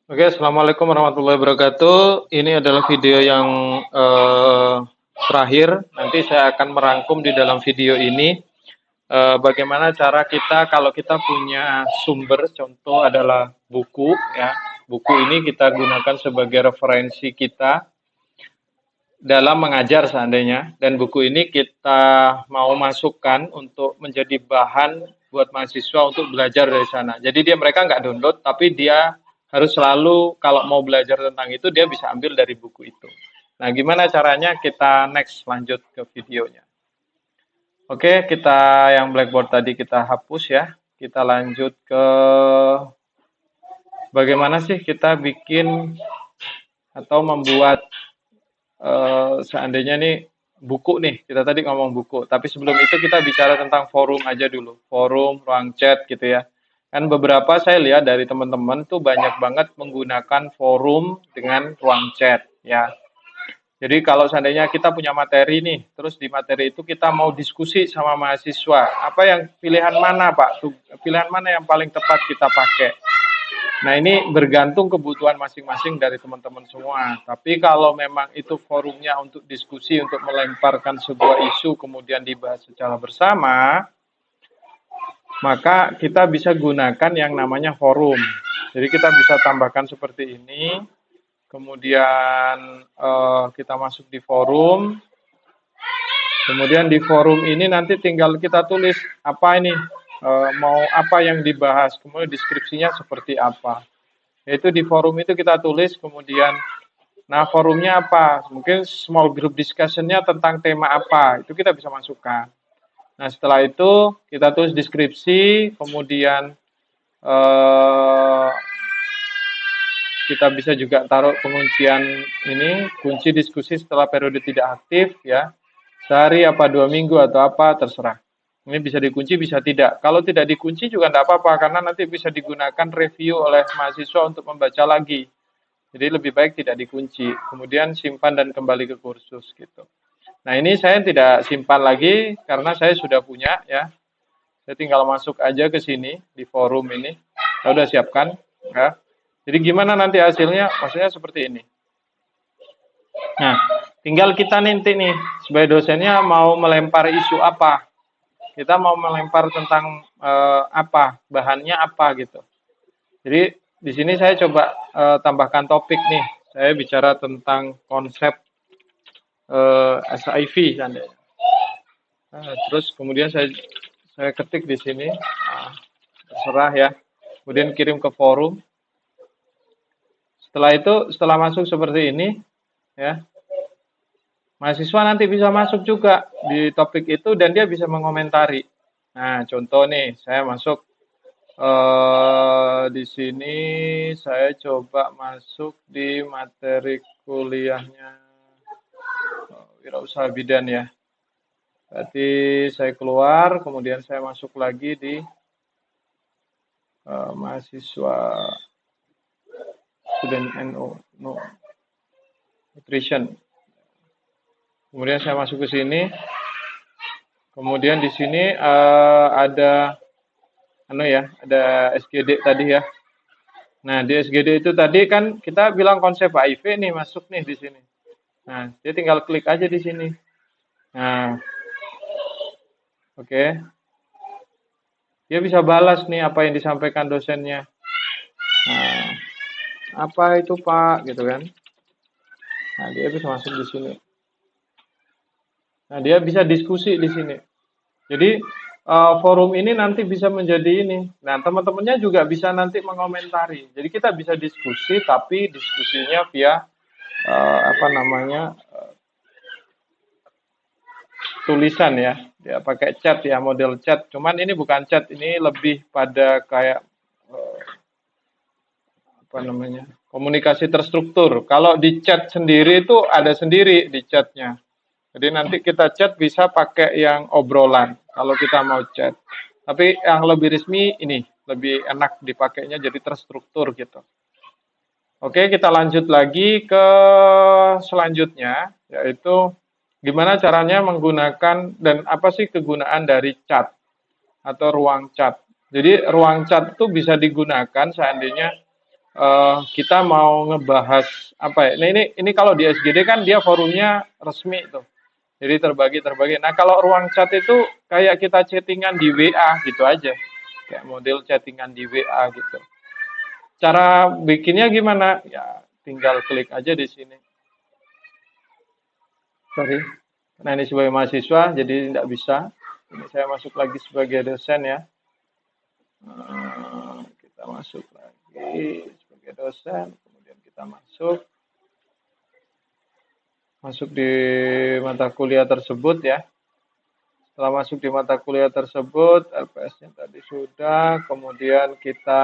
Oke, assalamualaikum warahmatullahi wabarakatuh. Ini adalah video yang terakhir. Nanti saya akan merangkum di dalam video ini bagaimana cara kita kalau kita punya sumber, contoh adalah buku, ya. Buku ini kita gunakan sebagai referensi kita dalam mengajar seandainya, dan buku ini kita mau masukkan untuk menjadi bahan buat mahasiswa untuk belajar dari sana. Jadi mereka nggak download, tapi dia harus selalu kalau mau belajar tentang itu dia bisa ambil dari buku itu. Nah, gimana caranya? Kita next lanjut ke videonya. Oke, kita yang Blackboard tadi kita hapus ya. Kita lanjut ke bagaimana sih kita bikin atau membuat seandainya nih buku nih, kita tadi ngomong buku, tapi sebelum itu kita bicara tentang forum aja dulu, forum, ruang chat gitu ya. Kan beberapa saya lihat dari teman-teman tuh banyak banget menggunakan forum dengan ruang chat ya. Jadi kalau seandainya kita punya materi nih, terus di materi itu kita mau diskusi sama mahasiswa, apa yang pilihan mana Pak? Pilihan mana yang paling tepat kita pakai? Nah, ini bergantung kebutuhan masing-masing dari teman-teman semua. Tapi kalau memang itu forumnya untuk diskusi, untuk melemparkan sebuah isu, kemudian dibahas secara bersama, maka kita bisa gunakan yang namanya forum. Jadi kita bisa tambahkan seperti ini, kemudian kita masuk di forum, kemudian di forum ini nanti tinggal kita tulis apa ini, mau apa yang dibahas, kemudian deskripsinya seperti apa. Yaitu di forum itu kita tulis, kemudian nah forumnya apa, mungkin small group discussion-nya tentang tema apa, itu kita bisa masukkan. Nah, setelah itu kita tulis deskripsi, kemudian kita bisa juga taruh penguncian ini, kunci diskusi setelah periode tidak aktif ya, sehari apa 2 minggu atau apa, terserah. Ini bisa dikunci, bisa tidak. Kalau tidak dikunci juga tidak apa-apa, karena nanti bisa digunakan review oleh mahasiswa untuk membaca lagi. Jadi lebih baik tidak dikunci. Kemudian simpan dan kembali ke kursus gitu. Nah, ini saya tidak simpan lagi karena saya sudah punya ya. Saya tinggal masuk aja ke sini di forum ini. Saya sudah siapkan ya. Jadi gimana nanti hasilnya? Maksudnya seperti ini. Nah, tinggal kita nanti nih sebagai dosennya mau melempar isu apa. Kita mau melempar tentang apa, bahannya apa gitu. Jadi di sini saya coba tambahkan topik nih. Saya bicara tentang konsep SIV seandainya. Nah, terus kemudian saya ketik di sini, terserah ya. Kemudian kirim ke forum. Setelah itu, setelah masuk seperti ini, ya, mahasiswa nanti bisa masuk juga di topik itu dan dia bisa mengomentari. Nah, contoh nih, saya masuk di sini, saya coba masuk di materi kuliahnya Wirausaha Bidan ya. Berarti saya keluar, kemudian saya masuk lagi di mahasiswa student nutrition. Kemudian saya masuk ke sini. Kemudian di sini ada ada SGD tadi ya. Nah, di SGD itu tadi kan kita bilang konsep HIV nih masuk nih di sini. Nah, dia tinggal klik aja di sini. Nah, oke. Dia bisa balas nih apa yang disampaikan dosennya. Nah, apa itu Pak gitu kan. Nah, dia bisa masuk di sini. Nah, dia bisa diskusi di sini. Jadi forum ini nanti bisa menjadi ini. Nah, teman-temannya juga bisa nanti mengomentari. Jadi kita bisa diskusi, tapi diskusinya via tulisan ya. Ya pakai chat ya, model chat. Cuman ini bukan chat, ini lebih pada kayak komunikasi terstruktur. Kalau di chat sendiri itu ada sendiri di chatnya. Jadi nanti kita chat bisa pakai yang obrolan kalau kita mau chat. Tapi yang lebih resmi ini lebih enak dipakainya jadi terstruktur gitu. Oke, kita lanjut lagi ke selanjutnya, yaitu gimana caranya menggunakan dan apa sih kegunaan dari chat atau ruang chat. Jadi ruang chat itu bisa digunakan seandainya kita mau ngebahas apa ya? Nah ini kalau di SGD kan dia forumnya resmi tuh. Jadi terbagi. Nah kalau ruang chat itu kayak kita chattingan di WA gitu aja. Kayak model chattingan di WA gitu. Cara bikinnya gimana? Ya tinggal klik aja di sini. Sorry. Nah ini sebagai mahasiswa jadi tidak bisa. Ini saya masuk lagi sebagai dosen ya. Kita masuk lagi sebagai dosen. Kemudian kita masuk di mata kuliah tersebut ya. Setelah masuk di mata kuliah tersebut, LPS-nya tadi sudah, kemudian kita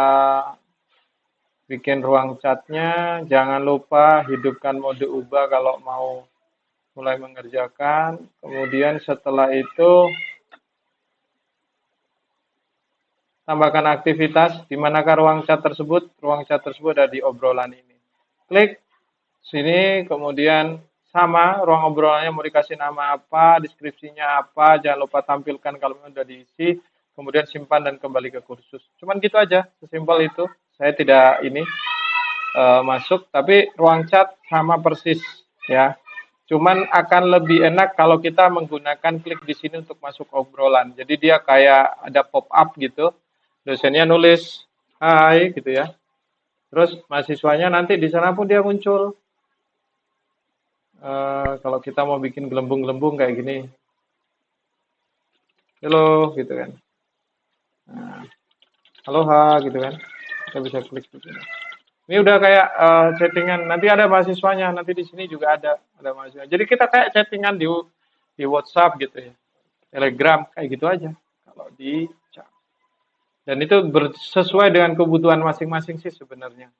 bikin ruang chatnya. Jangan lupa hidupkan mode ubah kalau mau mulai mengerjakan. Kemudian setelah itu tambahkan aktivitas. Di manakah ruang chat tersebut? Ruang chat tersebut ada di obrolan ini. Klik sini, kemudian sama ruang obrolannya mau dikasih nama apa, deskripsinya apa, jangan lupa tampilkan kalau sudah diisi, kemudian simpan dan kembali ke kursus. Cuman gitu aja, sesimpel itu. Saya tidak ini masuk, tapi ruang chat sama persis ya. Cuman akan lebih enak kalau kita menggunakan klik di sini untuk masuk obrolan. Jadi dia kayak ada pop up gitu. Dosennya nulis hai gitu ya. Terus mahasiswanya nanti di sana pun dia muncul. Kalau kita mau bikin gelembung-gelembung kayak gini, halo gitu kan. Nah, aloha gitu kan. Kita bisa klik di sini. Ini udah kayak chattingan. Nanti ada mahasiswanya. Nanti di sini juga ada mahasiswa. Jadi kita kayak chattingan di WhatsApp gitu ya, Telegram kayak gitu aja. Kalau di chat. Dan itu sesuai dengan kebutuhan masing-masing sih sebenarnya.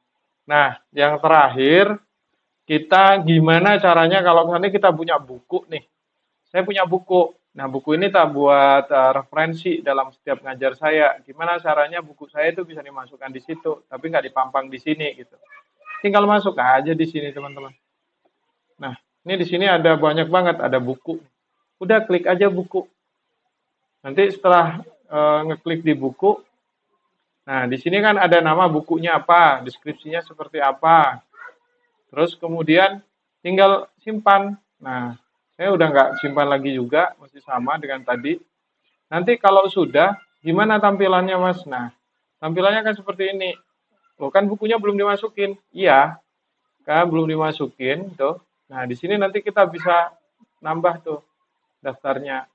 Nah, yang terakhir kita gimana caranya kalau misalnya kita punya buku nih. Saya punya buku. Nah, buku ini tak buat referensi dalam setiap ngajar saya. Gimana caranya buku saya itu bisa dimasukkan di situ, tapi nggak dipampang di sini gitu. Tinggal masuk aja di sini, teman-teman. Nah, ini di sini ada banyak banget, ada buku. Udah klik aja buku. Nanti setelah ngeklik di buku, nah di sini kan ada nama bukunya apa, deskripsinya seperti apa. Terus kemudian tinggal simpan. Nah, saya udah nggak simpan lagi juga, masih sama dengan tadi. Nanti kalau sudah, gimana tampilannya Mas? Nah, tampilannya kan seperti ini. Loh kan bukunya belum dimasukin. Iya, kan belum dimasukin tuh. Nah, di sini nanti kita bisa nambah tuh daftarnya.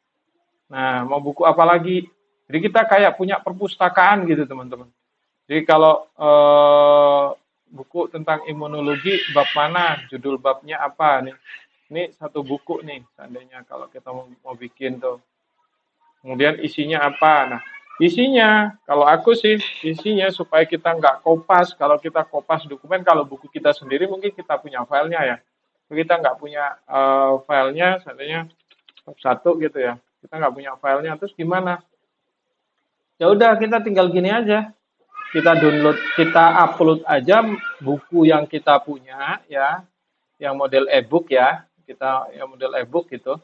Nah, mau buku apa lagi? Jadi kita kayak punya perpustakaan gitu, teman-teman. Jadi kalau buku tentang imunologi bab mana, judul babnya apa nih? Ini satu buku nih, seandainya kalau kita mau bikin tuh. Kemudian isinya apa? Nah, isinya, kalau aku sih, isinya supaya kita nggak kopas. Kalau kita kopas dokumen, kalau buku kita sendiri mungkin kita punya filenya ya. Kita nggak punya filenya, seandainya satu gitu ya. Kita nggak punya filenya, terus gimana? Ya udah, kita tinggal gini aja. Kita download, kita upload aja buku yang kita punya ya, yang model e-book ya. Kita yang model e-book gitu.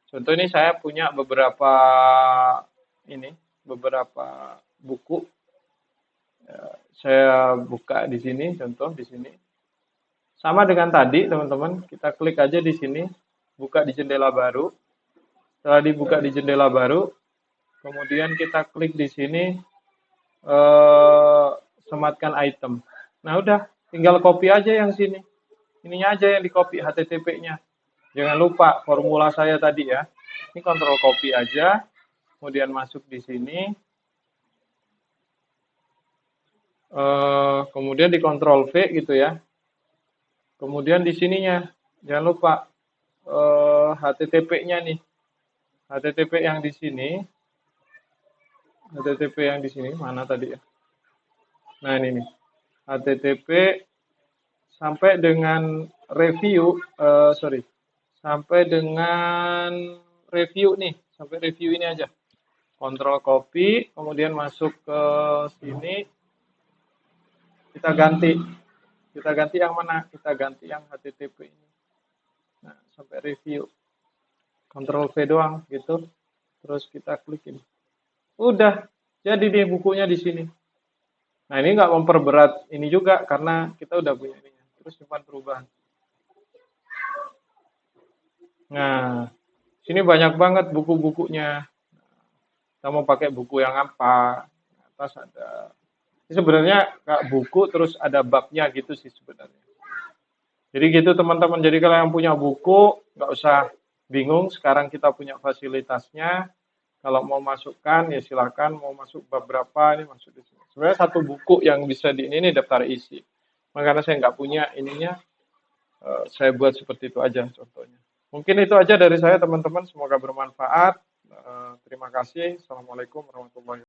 Contoh ini saya punya beberapa buku. Saya buka di sini, contoh di sini. Sama dengan tadi, teman-teman, kita klik aja di sini, buka di jendela baru. Setelah dibuka di jendela baru, kemudian kita klik di sini, sematkan item. Nah, udah, tinggal copy aja yang sini. Ininya aja yang di copy HTTP-nya. Jangan lupa formula saya tadi ya. Ini kontrol copy aja, kemudian masuk di sini, kemudian di kontrol V gitu ya. Kemudian di sininya, jangan lupa HTTP-nya nih. HTTP yang di sini, mana tadi ya? Nah ini nih, HTTP sampai dengan review, sampai dengan review nih, sampai review ini aja. Kontrol copy, kemudian masuk ke sini, kita ganti yang mana? Kita ganti yang HTTP ini. Nah, sampai review. Kontrol V doang gitu. Terus kita klik ini. Udah, jadi nih bukunya di sini. Nah, ini nggak memperberat ini juga karena kita udah punya ini. Terus simpan perubahan. Nah, sini banyak banget buku-bukunya. Kita mau pakai buku yang apa? Atas ada. Ini sebenarnya kayak buku terus ada babnya gitu sih sebenarnya. Jadi gitu teman-teman. Jadi kalau yang punya buku nggak usah bingung. Sekarang kita punya fasilitasnya. Kalau mau masukkan ya silakan. Mau masuk bab berapa ini masuk di sini. Sebenarnya satu buku yang bisa di ini daftar isi. Makanya saya nggak punya ininya. Saya buat seperti itu aja contohnya. Mungkin itu aja dari saya teman-teman. Semoga bermanfaat. Terima kasih. Assalamualaikum warahmatullahi wabarakatuh.